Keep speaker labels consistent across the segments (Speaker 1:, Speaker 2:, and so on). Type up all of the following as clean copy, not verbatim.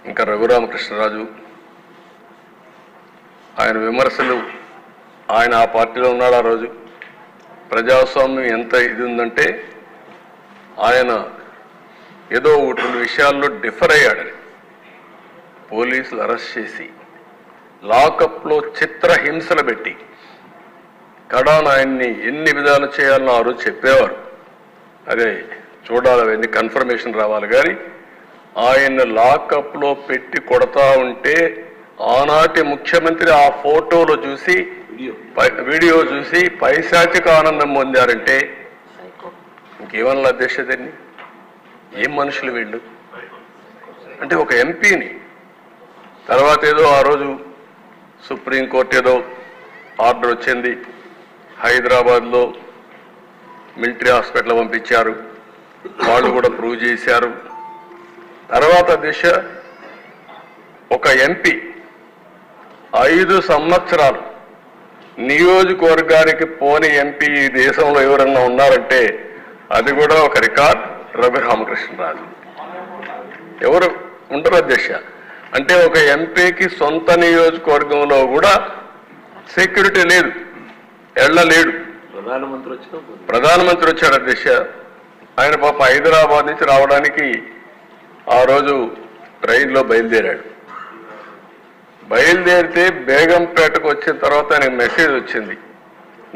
Speaker 1: ఇంకా రఘురామకృష్ణరాజు ఆయన విమర్శలు, ఆయన ఆ పార్టీలో ఉన్నాడు ఆ రోజు. ప్రజాస్వామ్యం ఎంత ఇది ఉందంటే ఆయన ఏదో రెండు విషయాల్లో డిఫర్ అయ్యాడని పోలీసులు అరెస్ట్ చేసి లాకప్లో చిత్రహింసలు పెట్టి కడాన్ ఆయన్ని ఎన్ని విధాలు చేయాలని ఆ రోజు చెప్పేవారు. అదే చూడాలి, అవన్నీ కన్ఫర్మేషన్ రావాలి. కానీ ఆయన లాకప్లో పెట్టి కొడతా ఉంటే ఆనాటి ముఖ్యమంత్రి ఆ ఫోటోలో చూసి, వీడియో చూసి పైశాచిక ఆనందం పొందారంటే ఇంకేమన్నా అధ్యక్షతని, ఏం మనుషులు వీళ్ళు అంటే. ఒక ఎంపీని తర్వాత ఏదో ఆ రోజు సుప్రీంకోర్టు ఏదో ఆర్డర్ వచ్చింది, హైదరాబాద్లో మిలిటరీ హాస్పిటల్ పంపించారు, వాళ్ళు కూడా ప్రూవ్ చేశారు. తర్వాత దిశ ఒక ఎంపీ 5 సంవత్సరాలు నియోజకవర్గానికి పోని ఎంపీ ఈ దేశంలో ఎవరన్నా ఉన్నారంటే అది కూడా ఒక రికార్డ్, రఘురామకృష్ణరాజు. ఎవరు ఉండరు అధ్యక్ష. అంటే ఒక ఎంపీకి సొంత నియోజకవర్గంలో కూడా సెక్యూరిటీ లేదు, వెళ్ళలేడు. ప్రధానమంత్రి వచ్చాడు అధ్యక్ష. ఆయన పాప హైదరాబాద్ నుంచి రావడానికి ఆ రోజు ట్రైన్లో బయలుదేరాడు. బయలుదేరితే బేగంపేటకు వచ్చిన తర్వాత ఆయనకు మెసేజ్ వచ్చింది,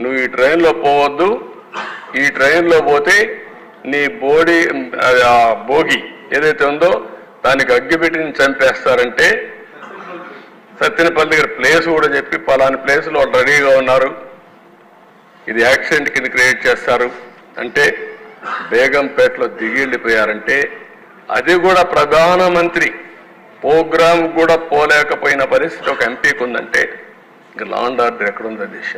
Speaker 1: నువ్వు ఈ ట్రైన్లో పోవద్దు, ఈ ట్రైన్లో పోతే నీ భోగి ఏదైతే ఉందో దానికి అగ్గిపెట్టి చంపేస్తారంటే సత్తెనపల్లి దగ్గర ప్లేస్ కూడా చెప్పి పలాని ప్లేస్లో వాళ్ళు రెడీగా ఉన్నారు, ఇది యాక్సిడెంట్ కింద క్రియేట్ చేస్తారు అంటే బేగంపేటలో దిగి వెళ్ళిపోయారంటే అది కూడా ప్రధానమంత్రి ప్రోగ్రామ్ కూడా పోలేకపోయిన పరిస్థితి ఒక ఎంపీకి ఉందంటే ఇంకా లా అండ్ ఆర్డర్ ఎక్కడుంది దిశ.